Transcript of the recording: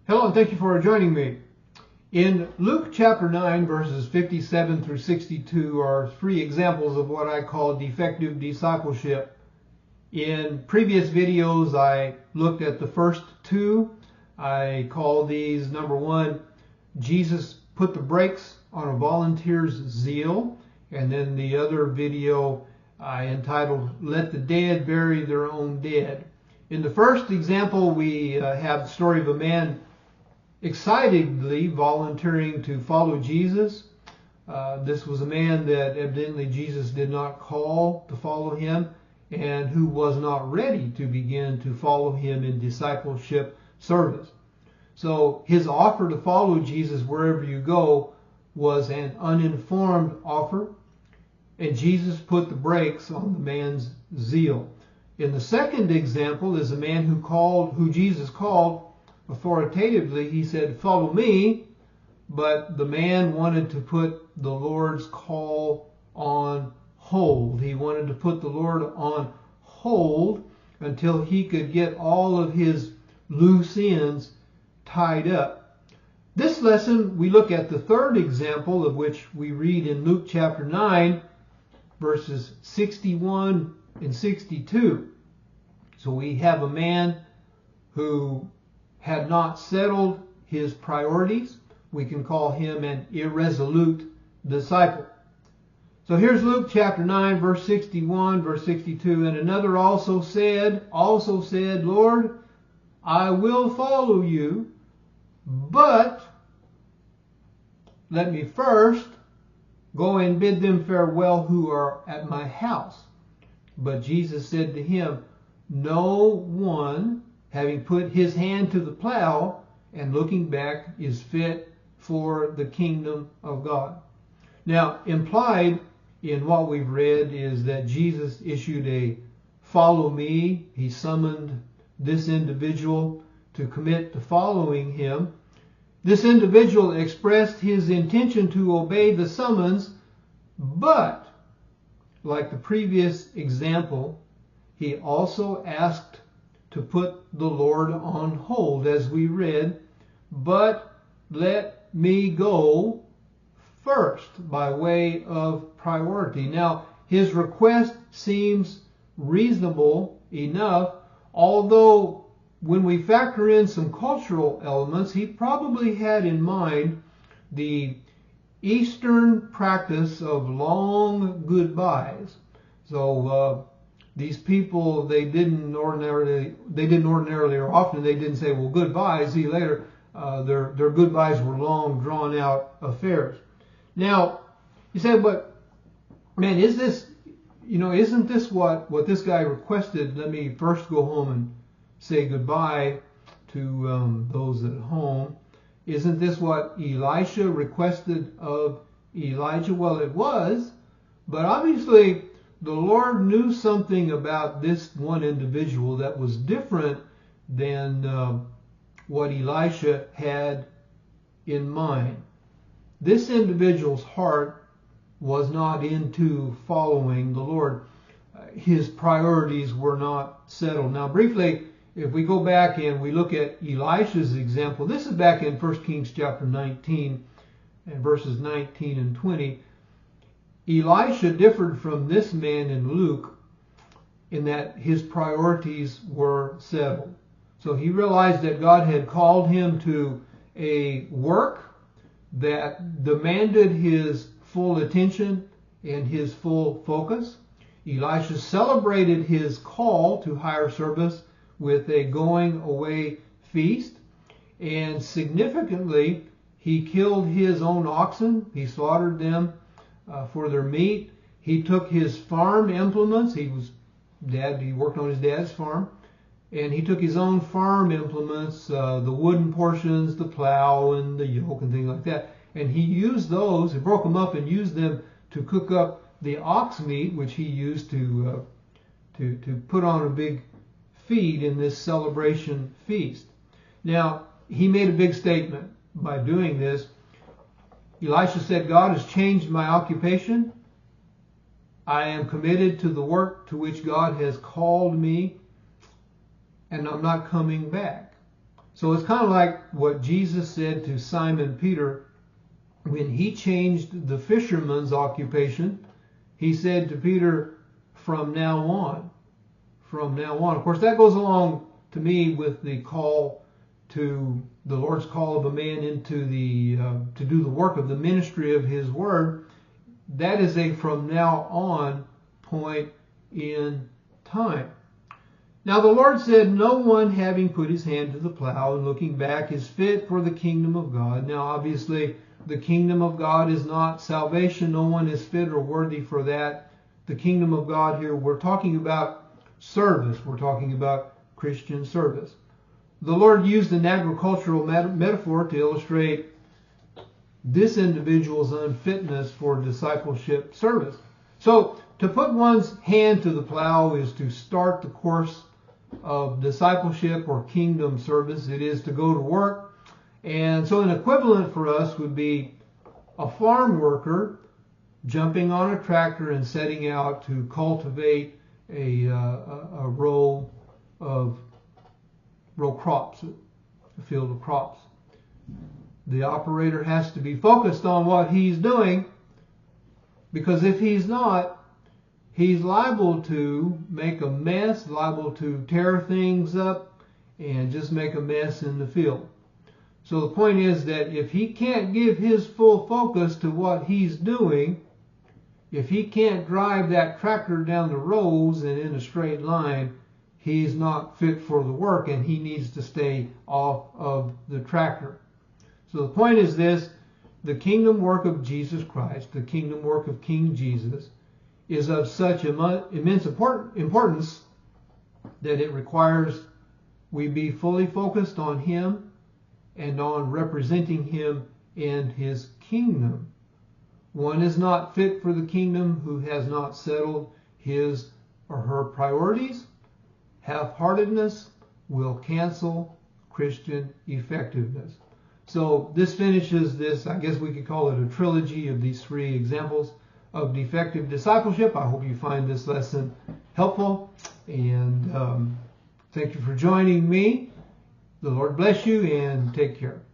Hello, and thank you for joining me. In Luke chapter 9, verses 57 through 62 are three examples of what I call defective discipleship. In previous videos, I looked at the first two. I call these, number one, Jesus put the brakes on a volunteer's zeal. And then the other video I entitled, Let the Dead Bury Their Own Dead. In the first example, we have the story of a man excitedly volunteering to follow Jesus. This was a man that evidently Jesus did not call to follow him and who was not ready to begin to follow him in discipleship service. So his offer to follow Jesus wherever you go was an uninformed offer, and Jesus put the brakes on the man's zeal. In the second example is a man who Jesus called authoritatively. He said, "Follow me," but the man wanted to put the Lord's call on hold. He wanted to put the Lord on hold until he could get all of his loose ends tied up. This lesson, we look at the third example, of which we read in Luke chapter 9, verses 61 and 62. So we have a man who had not settled his priorities. We can call him an irresolute disciple. So here's Luke chapter 9, verse 61, verse 62. And another also said, Lord, I will follow you, but let me first go and bid them farewell who are at my house. But Jesus said to him, no one, having put his hand to the plow and looking back, is fit for the kingdom of God. Now, implied in what we've read is that Jesus issued a follow me. He summoned this individual to commit to following him. This individual expressed his intention to obey the summons, but like the previous example, he also asked to put the Lord on hold, as we read, but let me go first, by way of priority. Now, his request seems reasonable enough, although when we factor in some cultural elements, he probably had in mind the Eastern practice of long goodbyes. So these people, they didn't ordinarily, or often they didn't say, well, goodbye, see you later. Their goodbyes were long, drawn out affairs. Now, you say, but man, isn't this what this guy requested? Let me first go home and say goodbye to those at home. Isn't this what Elisha requested of Elijah? Well, it was, but obviously the Lord knew something about this one individual that was different than what Elisha had in mind. This individual's heart was not into following the Lord. His priorities were not settled. Now, briefly, if we go back and we look at Elisha's example, this is back in 1 Kings chapter 19 and verses 19 and 20. Elisha differed from this man in Luke in that his priorities were settled. So he realized that God had called him to a work that demanded his full attention and his full focus. Elisha celebrated his call to higher service with a going away feast, and significantly, he killed his own oxen. He slaughtered them for their meat. He took his farm implements. He worked on his dad's farm, and he took his own farm implements, the wooden portions, the plow and the yoke and things like that, and he used those. He broke them up and used them to cook up the ox meat, which he used to put on a big feed in this celebration feast. Now, he made a big statement by doing this. Elisha said, God has changed my occupation. I am committed to the work to which God has called me, and I'm not coming back. So it's kind of like what Jesus said to Simon Peter when he changed the fisherman's occupation. He said to Peter, from now on. Of course, that goes along to me with the call to the Lord's call of a man into the to do the work of the ministry of His Word. That is a from now on point in time. Now the Lord said, no one having put his hand to the plow and looking back is fit for the kingdom of God. Now obviously the kingdom of God is not salvation. No one is fit or worthy for that. The kingdom of God here, we're talking about service. We're talking about Christian service. The Lord used an agricultural metaphor to illustrate this individual's unfitness for discipleship service. So to put one's hand to the plow is to start the course of discipleship or kingdom service. It is to go to work. And so an equivalent for us would be a farm worker jumping on a tractor and setting out to cultivate a row crops, a field of crops. The operator has to be focused on what he's doing, because if he's not, he's liable to make a mess, liable to tear things up and just make a mess in the field. So the point is that if he can't give his full focus to what he's doing, if he can't drive that tractor down the rows and in a straight line, he's not fit for the work and he needs to stay off of the tractor. So the point is this: the kingdom work of Jesus Christ, the kingdom work of King Jesus, is of such immense importance that it requires we be fully focused on Him and on representing Him and His kingdom. One is not fit for the kingdom who has not settled his or her priorities. Half-heartedness will cancel Christian effectiveness. So this finishes this, I guess we could call it a trilogy of these three examples of defective discipleship. I hope you find this lesson helpful, and thank you for joining me. The Lord bless you, and take care.